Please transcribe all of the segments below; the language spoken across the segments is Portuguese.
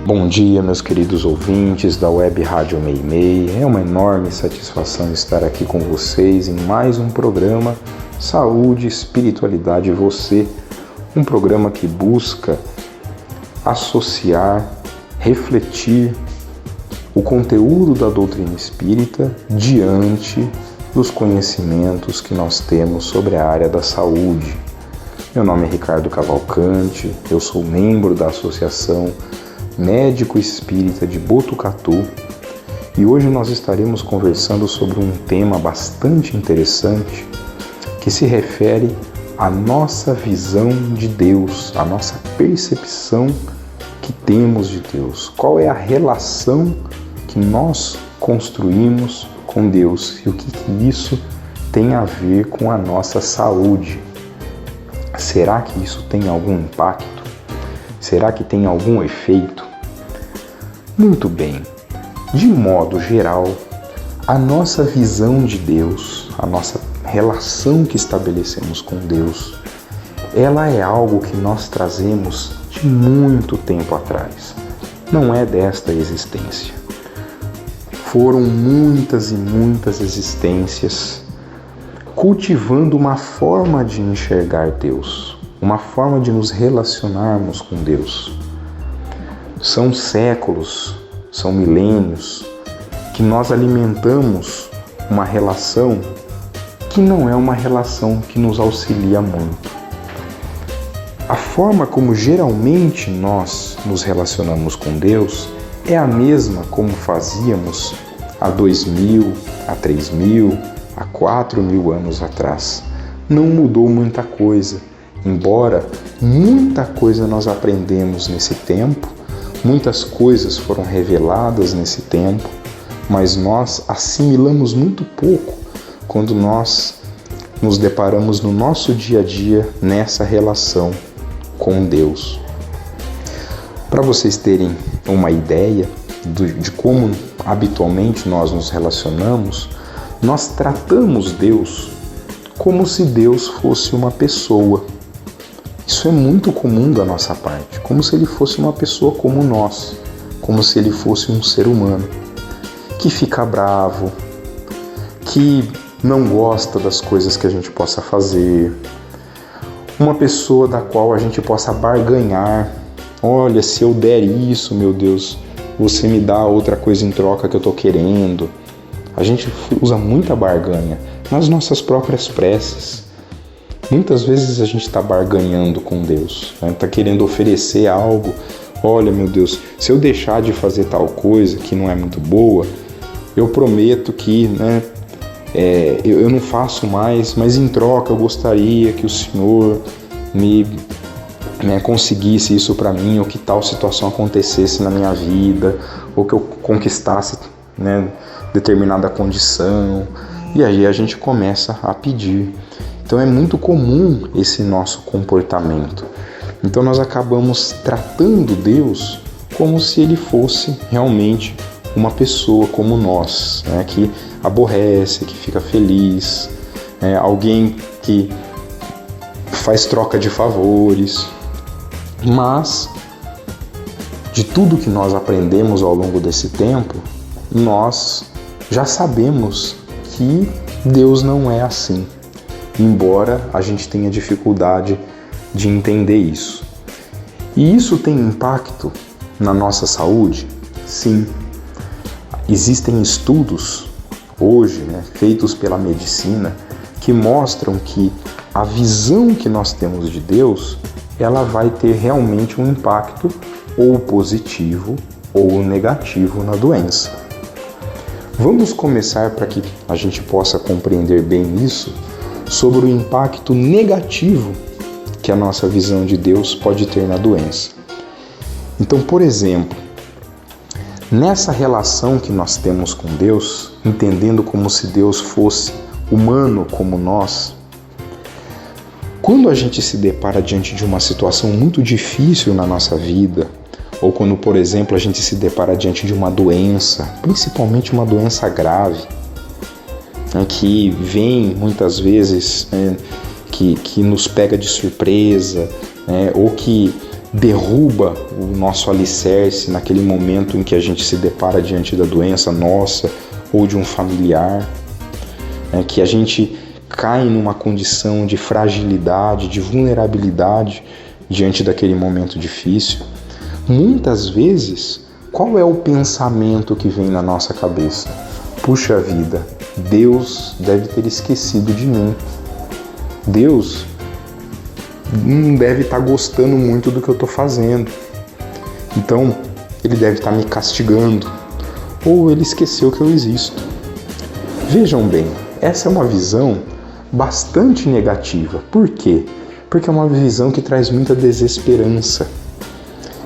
Bom dia, meus queridos ouvintes da Web Rádio Meimei. É uma enorme satisfação estar aqui com vocês em mais um programa Saúde, Espiritualidade e Você. Um programa que busca associar, refletir o conteúdo da doutrina espírita diante dos conhecimentos que nós temos sobre a área da saúde. Meu nome é Ricardo Cavalcante, eu sou membro da Associação Médico Espírita de Botucatu e hoje nós estaremos conversando sobre um tema bastante interessante que se refere à nossa visão de Deus, à nossa percepção que temos de Deus. Qual é a relação que nós construímos com Deus e o que isso tem a ver com a nossa saúde? Será que isso tem algum impacto? Será que tem algum efeito? Muito bem, de modo geral, a nossa visão de Deus, a nossa relação que estabelecemos com Deus, ela é algo que nós trazemos de muito tempo atrás. Não é desta existência. Foram muitas e muitas existências cultivando uma forma de enxergar Deus, uma forma de nos relacionarmos com Deus. São séculos, são milênios que nós alimentamos uma relação que não é uma relação que nos auxilia muito. A forma como geralmente nós nos relacionamos com Deus é a mesma como fazíamos há 2.000, há 3.000, há 4.000 anos atrás. Não mudou muita coisa, embora muita coisa nós aprendemos nesse tempo, muitas coisas foram reveladas nesse tempo, mas nós assimilamos muito pouco quando nós nos deparamos no nosso dia a dia nessa relação com Deus. Para vocês terem uma ideia de como habitualmente nós nos relacionamos, nós tratamos Deus como se Deus fosse uma pessoa. Isso é muito comum da nossa parte, como se ele fosse uma pessoa como nós, como se ele fosse um ser humano, que fica bravo, que não gosta das coisas que a gente possa fazer, uma pessoa da qual a gente possa barganhar. Olha, se eu der isso, meu Deus, você me dá outra coisa em troca que eu estou querendo. A gente usa muita barganha nas nossas próprias preces. Muitas vezes a gente está barganhando com Deus, está querendo oferecer algo. Olha, meu Deus, se eu deixar de fazer tal coisa que não é muito boa, eu prometo que eu não faço mais, mas em troca eu gostaria que o Senhor me conseguisse isso para mim, ou que tal situação acontecesse na minha vida, ou que eu conquistasse determinada condição. E aí a gente começa a pedir. Então é muito comum esse nosso comportamento. Então nós acabamos tratando Deus como se ele fosse realmente uma pessoa como nós, que aborrece, que fica feliz, alguém que faz troca de favores. Mas, de tudo que nós aprendemos ao longo desse tempo, nós já sabemos que Deus não é assim, embora a gente tenha dificuldade de entender isso. E isso tem impacto na nossa saúde? Sim. Existem estudos hoje, feitos pela medicina, que mostram que a visão que nós temos de Deus, ela vai ter realmente um impacto ou positivo ou negativo na doença. Vamos começar, para que a gente possa compreender bem isso, sobre o impacto negativo que a nossa visão de Deus pode ter na doença. Então, por exemplo, nessa relação que nós temos com Deus, entendendo como se Deus fosse humano como nós, quando a gente se depara diante de uma situação muito difícil na nossa vida, ou quando, por exemplo, a gente se depara diante de uma doença, principalmente uma doença grave, que vem muitas vezes, que nos pega de surpresa, ou que derruba o nosso alicerce naquele momento em que a gente se depara diante da doença nossa ou de um familiar, que a gente cai numa condição de fragilidade, de vulnerabilidade diante daquele momento difícil. Muitas vezes, qual é o pensamento que vem na nossa cabeça? Puxa vida, Deus deve ter esquecido de mim. Deus não deve estar gostando muito do que eu estou fazendo. Então, Ele deve estar me castigando. Ou Ele esqueceu que eu existo. Vejam bem, essa é uma visão bastante negativa. Por quê? Porque é uma visão que traz muita desesperança.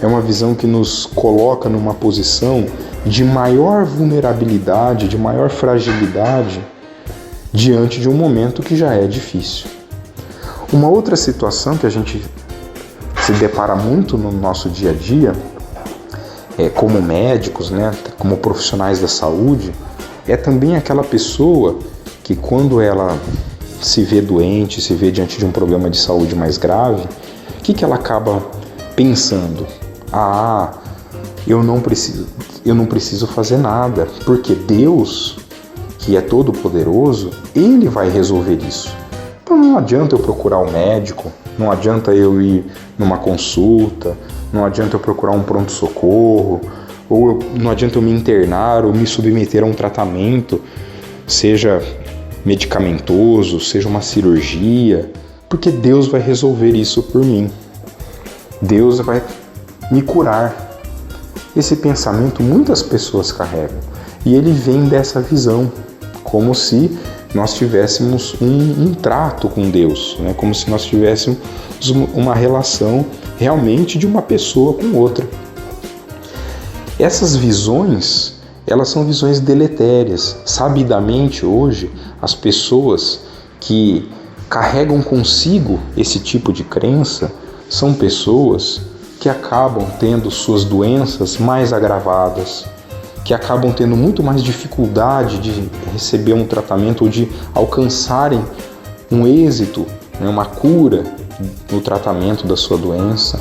É uma visão que nos coloca numa posição de maior vulnerabilidade, de maior fragilidade diante de um momento que já é difícil. Uma outra situação que a gente se depara muito no nosso dia a dia, como médicos, como profissionais da saúde, é também aquela pessoa que quando ela se vê doente, se vê diante de um problema de saúde mais grave, o que ela acaba pensando? Eu não preciso fazer nada, porque Deus, que é todo poderoso, Ele vai resolver isso. Então não adianta eu procurar um médico, não adianta eu ir numa consulta, não adianta eu procurar um pronto-socorro, ou não adianta eu me internar ou me submeter a um tratamento, seja medicamentoso, seja uma cirurgia, porque Deus vai resolver isso por mim. Deus vai me curar. Esse pensamento muitas pessoas carregam, e ele vem dessa visão, como se nós tivéssemos um trato com Deus, como se nós tivéssemos uma relação realmente de uma pessoa com outra. Essas visões, elas são visões deletérias. Sabidamente hoje, as pessoas que carregam consigo esse tipo de crença são pessoas que acabam tendo suas doenças mais agravadas, que acabam tendo muito mais dificuldade de receber um tratamento ou de alcançarem um êxito, uma cura no tratamento da sua doença.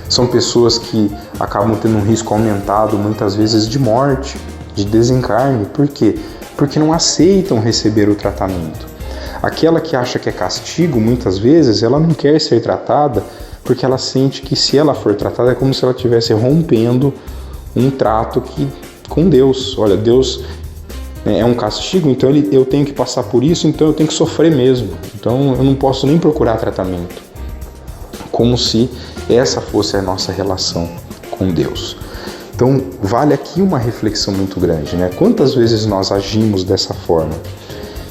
São pessoas que acabam tendo um risco aumentado, muitas vezes, de morte, de desencarne. Por quê? Porque não aceitam receber o tratamento. Aquela que acha que é castigo, muitas vezes, ela não quer ser tratada porque ela sente que se ela for tratada é como se ela estivesse rompendo um trato com Deus. Olha, Deus é um castigo, então eu tenho que passar por isso, então eu tenho que sofrer mesmo. Então eu não posso nem procurar tratamento. Como se essa fosse a nossa relação com Deus. Então vale aqui uma reflexão muito grande, Quantas vezes nós agimos dessa forma?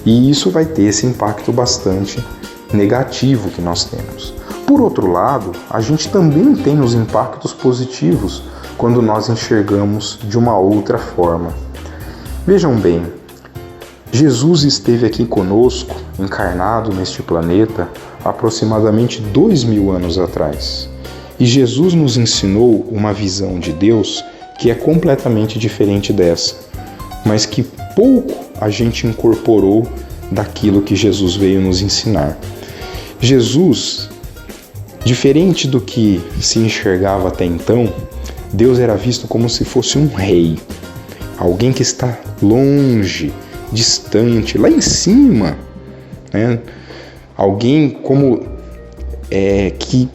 E isso vai ter esse impacto bastante negativo que nós temos. Por outro lado, a gente também tem os impactos positivos quando nós enxergamos de uma outra forma. Vejam bem, Jesus esteve aqui conosco, encarnado neste planeta, aproximadamente 2000 anos atrás. E Jesus nos ensinou uma visão de Deus que é completamente diferente dessa, mas que pouco a gente incorporou daquilo que Jesus veio nos ensinar. Jesus, diferente do que se enxergava até então, Deus era visto como se fosse um rei, alguém que está longe, distante, lá em cima, Alguém como que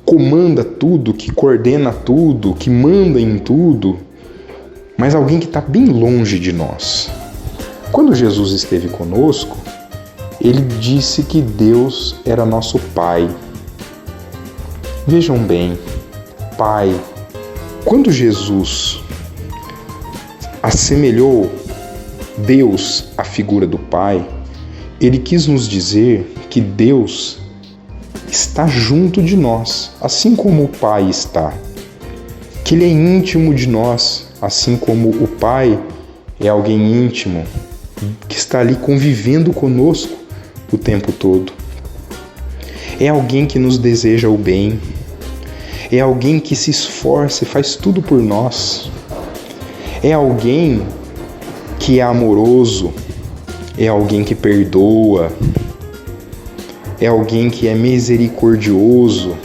comanda tudo, que coordena tudo, que manda em tudo, mas alguém que está bem longe de nós. Quando Jesus esteve conosco, Ele disse que Deus era nosso Pai. Vejam bem, Pai. Quando Jesus assemelhou Deus à figura do Pai, Ele quis nos dizer que Deus está junto de nós, assim como o Pai está. Que Ele é íntimo de nós, assim como o Pai é alguém íntimo, que está ali convivendo conosco o tempo todo. É alguém que nos deseja o bem, é alguém que se esforça e faz tudo por nós, é alguém que é amoroso, é alguém que perdoa, é alguém que é misericordioso,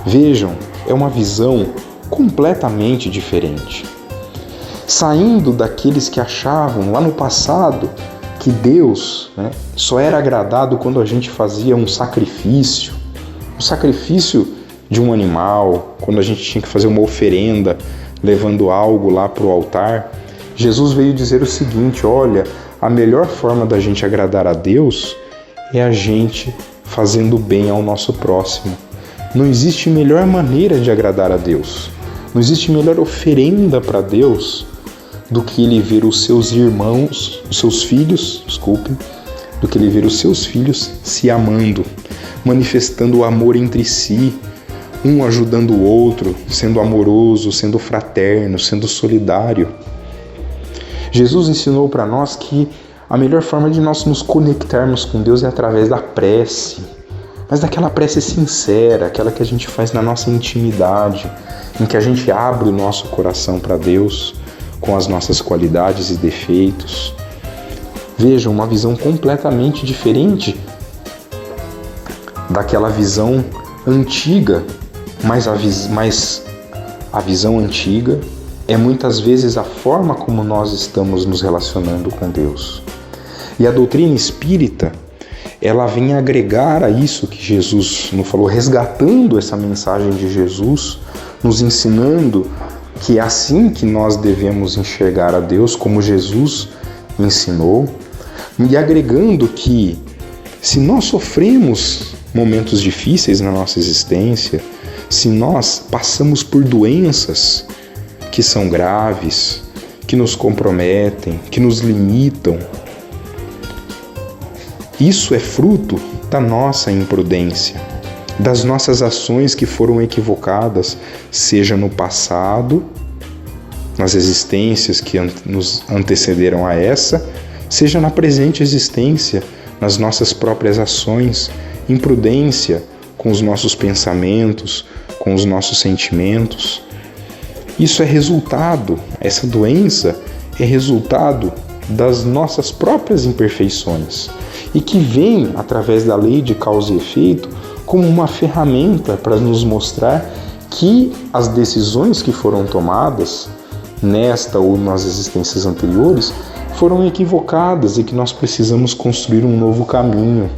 Vejam, é uma visão completamente diferente. Saindo daqueles que achavam lá no passado que Deus, só era agradado quando a gente fazia um sacrifício de um animal, quando a gente tinha que fazer uma oferenda, levando algo lá para o altar. Jesus veio dizer o seguinte: olha, a melhor forma da gente agradar a Deus é a gente fazendo bem ao nosso próximo. Não existe melhor maneira de agradar a Deus, não existe melhor oferenda para Deus do que Ele ver os seus irmãos, os seus filhos, do que Ele ver os seus filhos se amando, manifestando o amor entre si, um ajudando o outro, sendo amoroso, sendo fraterno, sendo solidário. Jesus ensinou para nós que a melhor forma de nós nos conectarmos com Deus é através da prece, mas daquela prece sincera, aquela que a gente faz na nossa intimidade, em que a gente abre o nosso coração para Deus, com as nossas qualidades e defeitos. Vejam, uma visão completamente diferente daquela visão antiga, mas a visão antiga é muitas vezes a forma como nós estamos nos relacionando com Deus. E a doutrina espírita, ela vem agregar a isso que Jesus nos falou, resgatando essa mensagem de Jesus, nos ensinando que é assim que nós devemos enxergar a Deus, como Jesus ensinou, e agregando que se nós sofremos momentos difíceis na nossa existência, se nós passamos por doenças que são graves, que nos comprometem, que nos limitam, isso é fruto da nossa imprudência, das nossas ações que foram equivocadas, seja no passado, nas existências que nos antecederam a essa, seja na presente existência, nas nossas próprias ações, imprudência com os nossos pensamentos, com os nossos sentimentos. Isso é resultado, essa doença é resultado das nossas próprias imperfeições e que vem através da lei de causa e efeito como uma ferramenta para nos mostrar que as decisões que foram tomadas nesta ou nas existências anteriores foram equivocadas e que nós precisamos construir um novo caminho.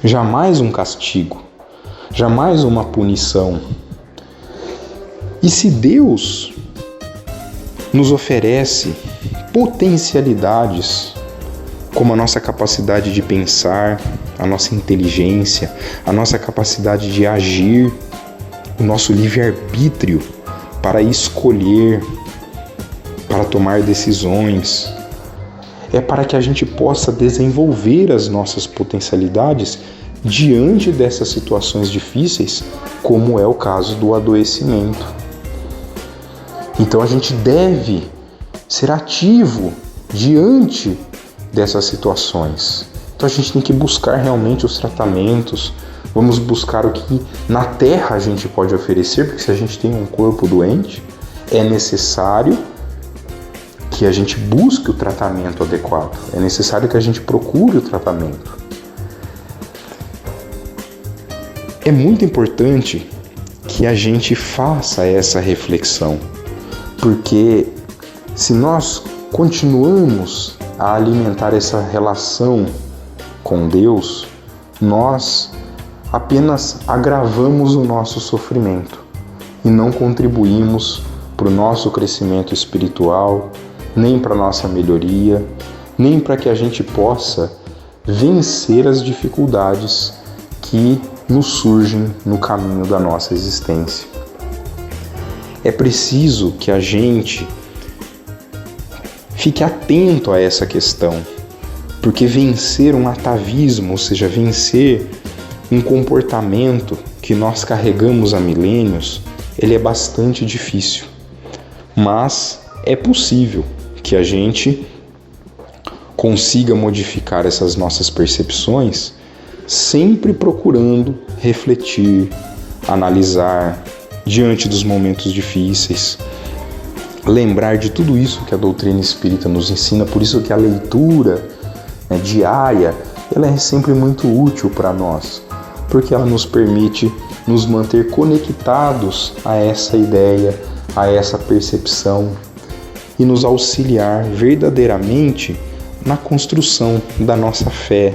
Jamais um castigo, jamais uma punição. E se Deus nos oferece potencialidades como a nossa capacidade de pensar, a nossa inteligência, a nossa capacidade de agir, o nosso livre-arbítrio para escolher, para tomar decisões. É para que a gente possa desenvolver as nossas potencialidades diante dessas situações difíceis, como é o caso do adoecimento. Então a gente deve ser ativo diante dessas situações. Então a gente tem que buscar realmente os tratamentos, vamos buscar o que na Terra a gente pode oferecer, porque se a gente tem um corpo doente, é necessário que a gente busque o tratamento adequado, é necessário que a gente procure o tratamento. É muito importante que a gente faça essa reflexão, porque se nós continuamos a alimentar essa relação com Deus, nós apenas agravamos o nosso sofrimento e não contribuímos para o nosso crescimento espiritual, nem para a nossa melhoria, nem para que a gente possa vencer as dificuldades que nos surgem no caminho da nossa existência. É preciso que a gente fique atento a essa questão, porque vencer um atavismo, ou seja, vencer um comportamento que nós carregamos há milênios, ele é bastante difícil, mas é possível que a gente consiga modificar essas nossas percepções, sempre procurando refletir, analisar diante dos momentos difíceis, lembrar de tudo isso que a doutrina espírita nos ensina. Por isso que a leitura diária, ela é sempre muito útil para nós, porque ela nos permite nos manter conectados a essa ideia, a essa percepção e nos auxiliar verdadeiramente na construção da nossa fé,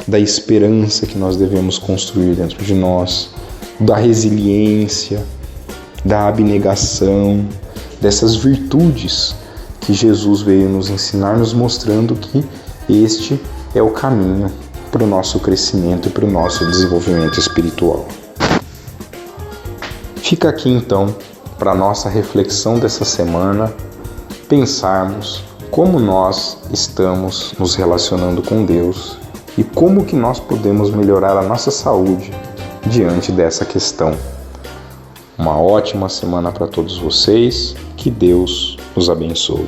da esperança que nós devemos construir dentro de nós, da resiliência, da abnegação, dessas virtudes que Jesus veio nos ensinar, nos mostrando que este é o caminho para o nosso crescimento e para o nosso desenvolvimento espiritual. Fica aqui então, para a nossa reflexão dessa semana, pensarmos como nós estamos nos relacionando com Deus e como que nós podemos melhorar a nossa saúde diante dessa questão. Uma ótima semana para todos vocês, que Deus os abençoe.